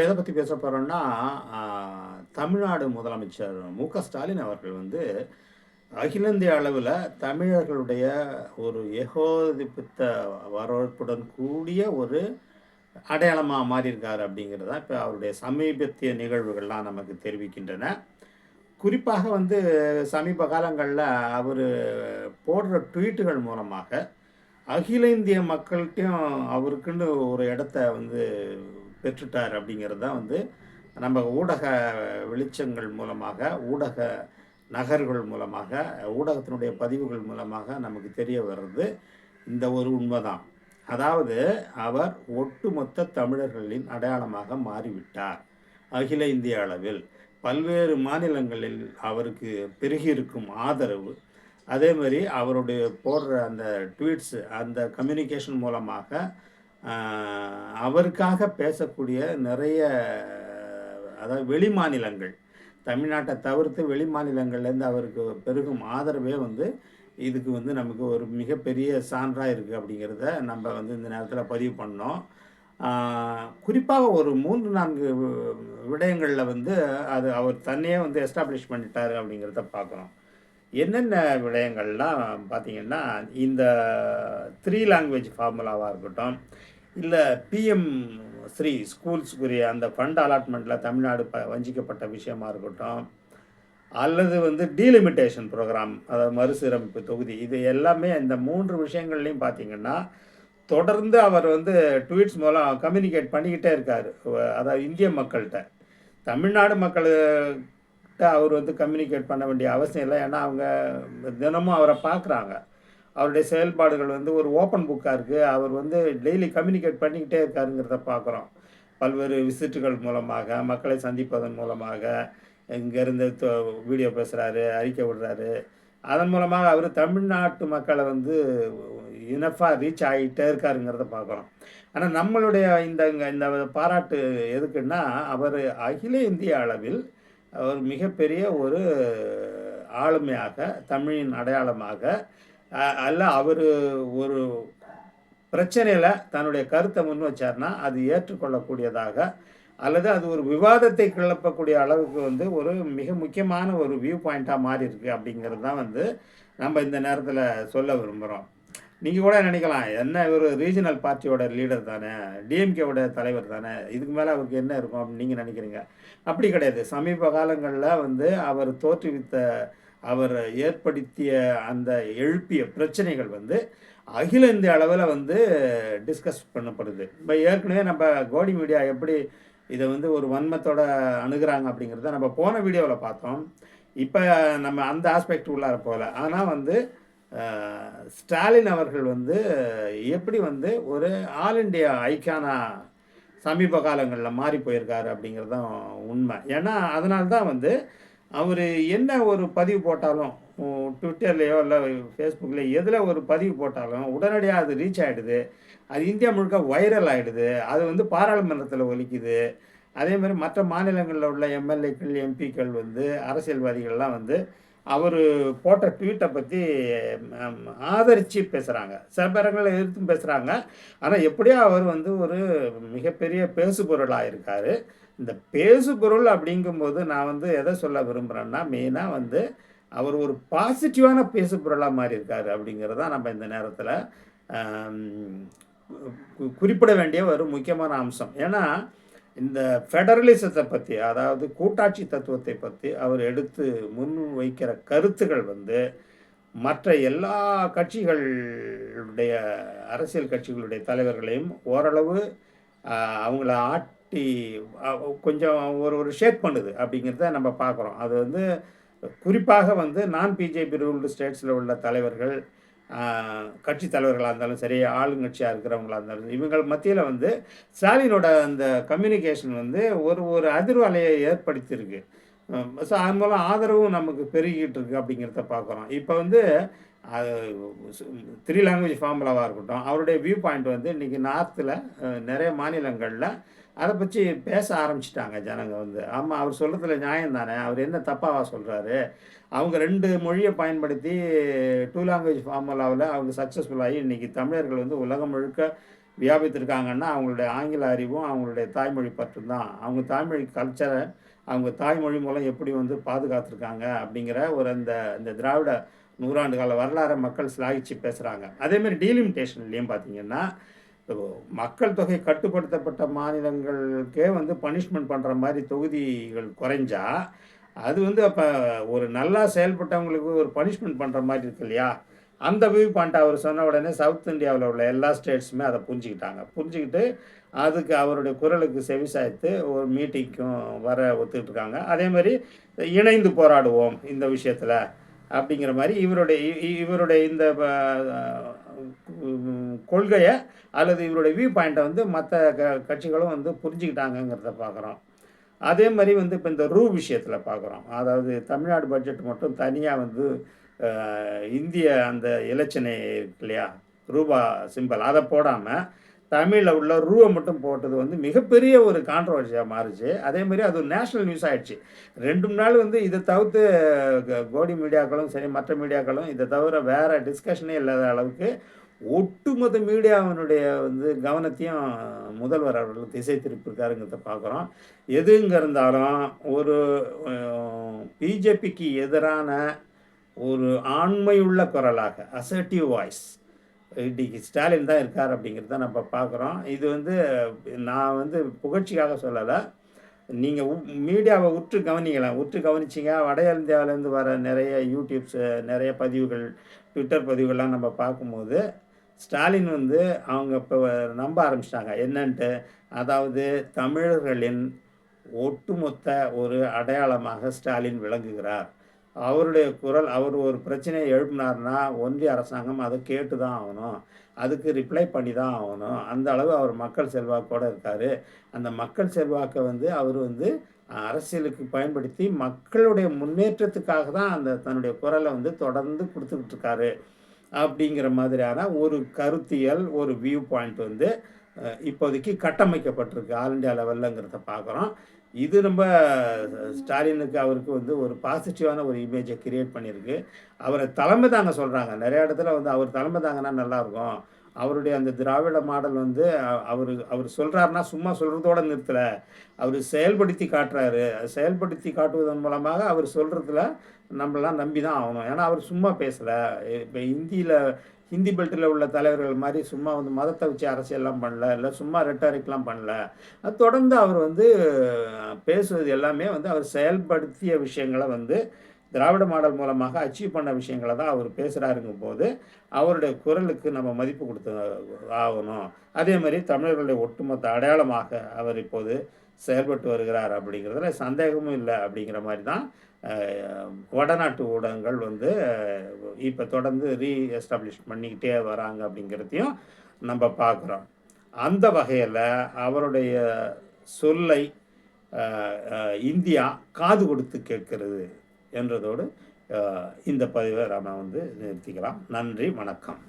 எத பத்தி பேச போறோம்னா, ஆ தமிழ்நாடு முதலமைச்சர் மு.க. ஸ்டாலின் அவர்கள் வந்து அகில இந்திய அளவில தமிழர்களுடைய ஒரு ஏகோதிப்பித்த வரவேற்புடன் கூடிய ஒரு அடையாளமா மாறியிருக்காரு அப்படிங்கிறது தான் இப்ப அவருடைய சமீபத்திய நிகழ்வுகள்லாம் நமக்கு தெரிவிக்கின்றன. குறிப்பாக வந்து சமீப காலங்கள்ல அவரு போடுற ட்வீட்டுகள் மூலமாக அகில இந்திய மக்கள்ட்டயும் அவருக்குன்னு ஒரு இடத்த வந்து பெற்றுட்டார் அப்படிங்கிறது தான் வந்து நம்ம ஊடக வெளிச்சங்கள் மூலமாக, ஊடக நகர்கள் மூலமாக, ஊடகத்தினுடைய பதிவுகள் மூலமாக நமக்கு தெரிய வருது. இந்த ஒரு உண்மதான். அதாவது அவர் ஒட்டுமொத்த தமிழர்களின் அடையாளமாக மாறிவிட்டார். அகில இந்திய அளவில் பல்வேறு மாநிலங்களில் அவருக்கு பெருகியிருக்கும் ஆதரவு, அதே மாரி அவருடைய போடுற அந்த ட்வீட்ஸ், அந்த கம்யூனிகேஷன் மூலமாக அ அவருக்காக பேசக்கூடிய நிறைய அதாவது வெளிமாநிலங்கள், தமிழ்நாட்ட தவிர்த்து வெளிமாநிலங்கள்லேருந்து அவருக்கு பெருகும் ஆதரவே வந்து இதுக்கு வந்து நமக்கு ஒரு மிகப்பெரிய சான்றா இருக்கு அப்படிங்கிறத நம்ம வந்து இந்த நேரத்தில பதிவு பண்ணோம். ஆ குறிப்பாக ஒரு 3, 4 விடயங்கள்ல வந்து அது அவர் தன்னையே வந்து எஸ்டாப்ளிஷ் பண்ணிட்டாரு அப்படிங்கிறத பார்க்குறோம். என்னென்ன விடயங்கள்லாம் பார்த்தீங்கன்னா, இந்த 3 லாங்குவேஜ் ஃபார்முலாவா இருக்கட்டும், இல்ல பிஎம் ஸ்ரீ ஸ்கூல்ஸ்க்குரிய அந்த ஃபண்ட் அலாட்மெண்ட்ல தமிழ்நாடு வஞ்சிக்கப்பட்ட விஷயமா இருக்கட்டும், அல்லது வந்து டீலிமிட்டேஷன் புரோகிராம், அதாவது மறுசீரமைப்பு தொகுதி, இது எல்லாமே இந்த 3 விஷயங்கள்லயும் பார்த்தீங்கன்னா, தொடர்ந்து அவர் வந்து ட்வீட்ஸ் மூலம் கம்யூனிகேட் பண்ணிக்கிட்டே இருக்காரு. அதாவது இந்திய மக்கள்ட்ட. தமிழ்நாடு மக்களுட்ட அவர் வந்து கம்யூனிகேட் பண்ண வேண்டிய அவசியம் இல்ல. ஏன்னா, அவங்க தினமும் அவர பார்க்குறாங்க. அவருடைய செயல்பாடுகள் வந்து ஒரு ஓப்பன் புக்கா இருக்கு. அவர் வந்து டெய்லி கம்யூனிகேட் பண்ணிக்கிட்டே இருக்காருங்கிறத பார்க்குறோம். பல்வேறு விசிட்டுகள் மூலமாக, மக்களை சந்திப்பதன் மூலமாக, இங்கேருந்து வீடியோ பேசுறாரு, அறிக்கை விடுறாரு. அதன் மூலமாக அவரு தமிழ்நாட்டு மக்கள வந்து இனஃபா ரீச் ஆகிட்டே இருக்காருங்கிறத பார்க்குறோம். ஆனா நம்மளுடைய இந்த பாராட்டு எதுக்குன்னா, அவரு அகில இந்திய அளவில் ஒரு மிகப்பெரிய ஒரு ஆளுமையாக, தமிழின் அடையாளமாக, அல்ல அவரு ஒரு பிரச்சனையில தன்னுடைய கருத்த முன் வச்சார்னா, அது ஏற்றுக்கொள்ளக்கூடியதாக, அல்லது அது ஒரு விவாதத்தை கிளப்பக்கூடிய அளவுக்கு வந்து ஒரு மிக முக்கியமான ஒரு வியூ பாயிண்ட்டா மாறியிருக்கு அப்படிங்கிறது தான் வந்து நம்ம இந்த நேரத்தில சொல்ல விரும்புறோம். நீங்க கூட நினைக்கலாம், என்ன இவரு ரீஜனல் பார்ட்டியோட லீடர் தானே, டிஎம்கேவோட தலைவர் தானே, இதுக்கு மேல அவருக்கு என்ன இருக்கும் அப்படின்னு நீங்க நினைக்கிறீங்க. அப்படி கிடையாது. சமீப காலங்கள்ல வந்து அவர் தோற்றுவித்த, அவர் ஏற்படுத்திய அந்த எழுப்பிய பிரச்சனைகள் வந்து அகில இந்திய அளவில வந்து டிஸ்கஸ் பண்ணப்படுது. இப்ப ஏற்கனவே நம்ம கோடி மீடியா எப்படி இத வந்து ஒரு வன்மத்தோட அணுகுறாங்க அப்படிங்கிறத நம்ம போன வீடியோல பார்த்தோம். இப்ப நம்ம அந்த ஆஸ்பெக்ட் உள்ளார போல. ஆனா வந்து ஸ்டாலின் அவர்கள் வந்து எப்படி வந்து ஒரு ஆல் இண்டியா ஐகானா சமீப காலங்கள்ல மாறி போயிருக்காரு அப்படிங்கிறது தான் உண்மை. ஏன்னா, அதனால தான் வந்து அவரு என்ன ஒரு பதிவு போட்டாலும், ட்விட்டர்லயோ இல்ல Facebookலயோ எதுல ஒரு பதிவு போட்டாலும், உடனடியா அது ரீச் ஆயிடுது. அது இந்தியா முழுக்க வைரல் ஆயிடுது. அது வந்து பாராளுமன்றத்தில ஒலிக்குது. அதேமாரி மற்ற மாநிலங்கள்ல உள்ள எம்எல்ஏக்கள், எம்பிக்கள் வந்து அரசியல்வாதிகள்லாம் வந்து அவரு போட்ட ட்வீட்ட பத்தி ம் ஆதரிச்சு பேசுறாங்க. சில பேரங்கள்ல எதிர்த்தும் பேசுறாங்க. ஆனா, எப்படியோ அவர் வந்து ஒரு மிகப்பெரிய பேசுபொருளா இருக்காரு. இந்த பேசுபொருள் அப்படிங்கும்போது நான் வந்து எத சொல்ல விரும்புறேன்னா, மெயினா வந்து அவர் ஒரு பாசிட்டிவான பேசுபொருளா மாறியிருக்காரு அப்படிங்கிறது தான் நம்ம இந்த நேரத்தில அம் குறிப்பிட வேண்டிய ஒரு முக்கியமான அம்சம். ஏன்னா, இந்த ஃபெடரலிசத்த பத்தி, அதாவது கூட்டாட்சி தத்துவத்தை பத்தி அவர் எடுத்து முன் வைக்கிற கருத்துக்கள் வந்து, மற்ற எல்லா கட்சிகளுடைய அரசியல் கட்சிகளுடைய தலைவர்களையும் ஓரளவு அ அவங்கள ஆட்டி அ கொஞ்சம் ஒரு ஒரு ஷேக் பண்ணுது அப்படிங்கிறத நம்ம பார்க்குறோம். அது வந்து குறிப்பாக வந்து நான் பிஜேபி ரூல்டு ஸ்டேட்ஸ்ல உள்ள தலைவர்கள், ஆ கட்சி தலைவர்களா இருந்தாலும் சரி, ஆளுங்கட்சியா இருக்கிறவங்களா இருந்தாலும் சரி, இவங்கள் மத்தியில வந்து ஸ்டாலினோட அந்த கம்யூனிகேஷன் வந்து ஒரு ஒரு அதிர்வலையை ஏற்படுத்தியிருக்கு. ஸோ அதன் மூலம் ஆதரவும் நமக்கு பெருகிட்டு இருக்கு அப்படிங்கிறத பார்க்குறோம். இப்ப வந்து அது 3 லாங்குவேஜ் ஃபார்முலாவா இருக்கட்டும், அவருடைய வியூ பாயிண்ட் வந்து இன்னைக்கு நார்த்ல நெறைய மாநிலங்கள்ல அத பத்தி பேச ஆரம்பிச்சுட்டாங்க ஜனங்க வந்து. ஆமா, அவர் சொல்றதுல நியாயம் தானே. அவர் என்ன தப்பாவா சொல்றாரு? அவங்க 2 மொழிய பயன்படுத்தி 2 லாங்குவேஜ் ஃபார்முலாவுல அவங்க சக்சஸ்ஃபுல் ஆயி இன்னைக்கு தமிழர்கள் வந்து உலகம் முழுக்க வியாபித்திருக்காங்கன்னா அவங்களுடைய ஆங்கில அறிவும் அவங்களுடைய தாய்மொழி பற்றும் தான். அவங்க தாய்மொழி கல்ச்சரை அவங்க தாய்மொழி மூலம் எப்படி வந்து பாதுகாத்துருக்காங்க அப்படிங்கிற ஒரு அந்த இந்த திராவிட நூறாண்டு கால வரலாறை மக்கள் சிலாகிச்சு பேசுகிறாங்க. அதேமாதிரி டீலிமிட்டேஷன்லேயும் பார்த்தீங்கன்னா இப்போ மக்கள் தொகை கட்டுப்படுத்தப்பட்ட மாநிலங்களுக்கே வந்து பனிஷ்மெண்ட் பண்ணுற மாதிரி தொகுதிகள் குறைஞ்சா அது வந்து அப்போ ஒரு நல்லா செயல்பட்டவங்களுக்கு ஒரு பனிஷ்மெண்ட் பண்ணுற மாதிரி இருக்கு இல்லையா? அந்த வியூ பாயிண்ட் அவர் சொன்ன உடனே சவுத் இந்தியாவில் உள்ள எல்லா ஸ்டேட்ஸுமே அதை புரிஞ்சுக்கிட்டாங்க. புரிஞ்சுக்கிட்டு அதுக்கு அவருடைய குரலுக்கு செவிசாய்த்து ஒரு மீட்டிங்க்கும் வர ஒத்துக்கிட்டு இருக்காங்க. அதே மாதிரி இணைந்து போராடுவோம் இந்த விஷயத்தில் அப்படிங்கிற மாதிரி இவருடைய இந்த கொள்கையை அல்லது இவருடைய வியூ பாயிண்ட்டை வந்து மற்ற கட்சிகளும் வந்து புரிஞ்சுக்கிட்டாங்கங்கிறத பார்க்குறோம். அதே மாதிரி வந்து இப்போ இந்த ரூ விஷயத்தில் பார்க்குறோம். அதாவது தமிழ்நாடு பட்ஜெட் மட்டும் தனியாக வந்து இந்திய அந்த இலச்சினை இருக்கு இல்லையா, ரூபா சிம்பல், அதை போடாமல் தமிழில் உள்ள ரூவை மட்டும் போட்டது வந்து மிகப்பெரிய ஒரு கான்ட்ரவர்சியாக மாறுச்சு. அதேமாதிரி அது ஒரு நேஷ்னல் நியூஸ் ஆகிடுச்சு. 2 நாள் வந்து இதை தவிர்த்து கோடி மீடியாக்களும் சரி மற்ற மீடியாக்களும் இதை தவிர வேறு டிஸ்கஷனே இல்லாத அளவுக்கு ஒட்டுமொத்த மீடியாவினுடைய வந்து கவனத்தையும் முதல்வர் அவர்கள் திசை திருப்பியிருக்காருங்கிறத பார்க்குறோம். எதுங்க இருந்தாலும் ஒரு பிஜேபிக்கு எதிரான ஒரு ஆண்மையுள்ள குரலாக அசர்ட்டிவ் வாய்ஸ் இன்றைக்கி ஸ்டாலின் தான் இருக்கார் அப்படிங்கிறத நம்ம பார்க்குறோம். இது வந்து நான் வந்து புகழ்ச்சிக்காக சொல்லலை. நீங்கள் மீடியாவை உற்று கவனிக்கலாம். உற்று கவனிச்சிங்க வட இந்தியாவிலேருந்து வர நிறைய யூடியூப்ஸ் நிறைய பதிவுகள் ட்விட்டர் பதிவுகள்லாம் நம்ம பார்க்கும்போது ஸ்டாலின் வந்து அவங்க இப்போ நம்ப ஆரம்பிச்சிட்டாங்க என்னன்ட்டு. அதாவது தமிழர்களின் ஒட்டுமொத்த ஒரு அடையாளமாக ஸ்டாலின் விளங்குகிறார். அவருடைய குரல், அவர் ஒரு பிரச்சனையை எழுப்பினார்னா ஒன்றிய அரசாங்கம் அதை கேட்டு தான் ஆகணும், அதுக்கு ரிப்ளை பண்ணி தான் ஆகணும். அந்த அளவு அவர் மக்கள் செல்வாக்கோடு இருக்கார். அந்த மக்கள் செல்வாக்கை வந்து அவர் வந்து அரசியலுக்கு பயன்படுத்தி மக்களுடைய முன்னேற்றத்துக்காக தான் அந்த தன்னுடைய குரலை வந்து தொடர்ந்து கொடுத்துக்கிட்டு இருக்காரு அப்படிங்கிற மாதிரியான ஒரு கருத்தியல், ஒரு வியூ பாயிண்ட் வந்து இப்போதைக்கு கட்டமைக்கப்பட்டிருக்கு ஆல் இண்டியா லெவல்லங்கிறத பார்க்குறோம். இது ரொம்ப ஸ்டாலினுக்கு அவருக்கு வந்து ஒரு பாசிட்டிவான ஒரு இமேஜை கிரியேட் பண்ணியிருக்கு. அவரை தலைமை தாங்க சொல்கிறாங்க. நிறைய இடத்துல வந்து அவர் தலைமை தாங்கன்னா நல்லாயிருக்கும். அவருடைய அந்த திராவிட மாடல் வந்து அவர் சொல்கிறாருன்னா சும்மா சொல்கிறதோடு நிறுத்தலை, அவர் செயல்படுத்தி காட்டுறாரு. செயல்படுத்தி காட்டுவதன் மூலமாக அவர் சொல்கிறதுல நம்மளாம் நம்பி தான் ஆகணும். ஏன்னா அவர் சும்மா பேசலை. இப்போ ஹிந்தி பெல்ட்டில் உள்ள தலைவர்கள் மாதிரி சும்மா வந்து மதத்தை வச்சு அரசியல்லாம் பண்ணல, இல்லை சும்மா ரெட்டாரிக்லாம் பண்ணல. அது தொடர்ந்து அவர் வந்து பேசுவது எல்லாமே வந்து அவர் செயல்படுத்திய விஷயங்களை வந்து திராவிட மாடல் மூலமாக அச்சீவ் பண்ண விஷயங்களை தான் அவர் பேசுகிறாருங்கும் போது அவருடைய குரலுக்கு நம்ம மதிப்பு கொடுத்து ஆகணும். அதே மாதிரி தமிழர்களுடைய ஒட்டுமொத்த அடையாளமாக அவர் இப்போது செயல்பட்டு வருகிறார் அப்படிங்கிறதுல சந்தேகமும் இல்லை. அப்படிங்கிற மாதிரி தான் வடநாட்டு ஊடகங்கள் வந்து இப்போ தொடர்ந்து ரீஎஸ்டாப்ளிஷ் பண்ணிக்கிட்டே வராங்க அப்படிங்கிறதையும் நம்ம பார்க்குறோம். அந்த வகையில் அவருடைய சொல்லை இந்தியா காது கொடுத்து கேட்கிறது என்றதோடு இந்த பதிவை நாம் வந்து நிறுத்திக்கலாம். நன்றி, வணக்கம்.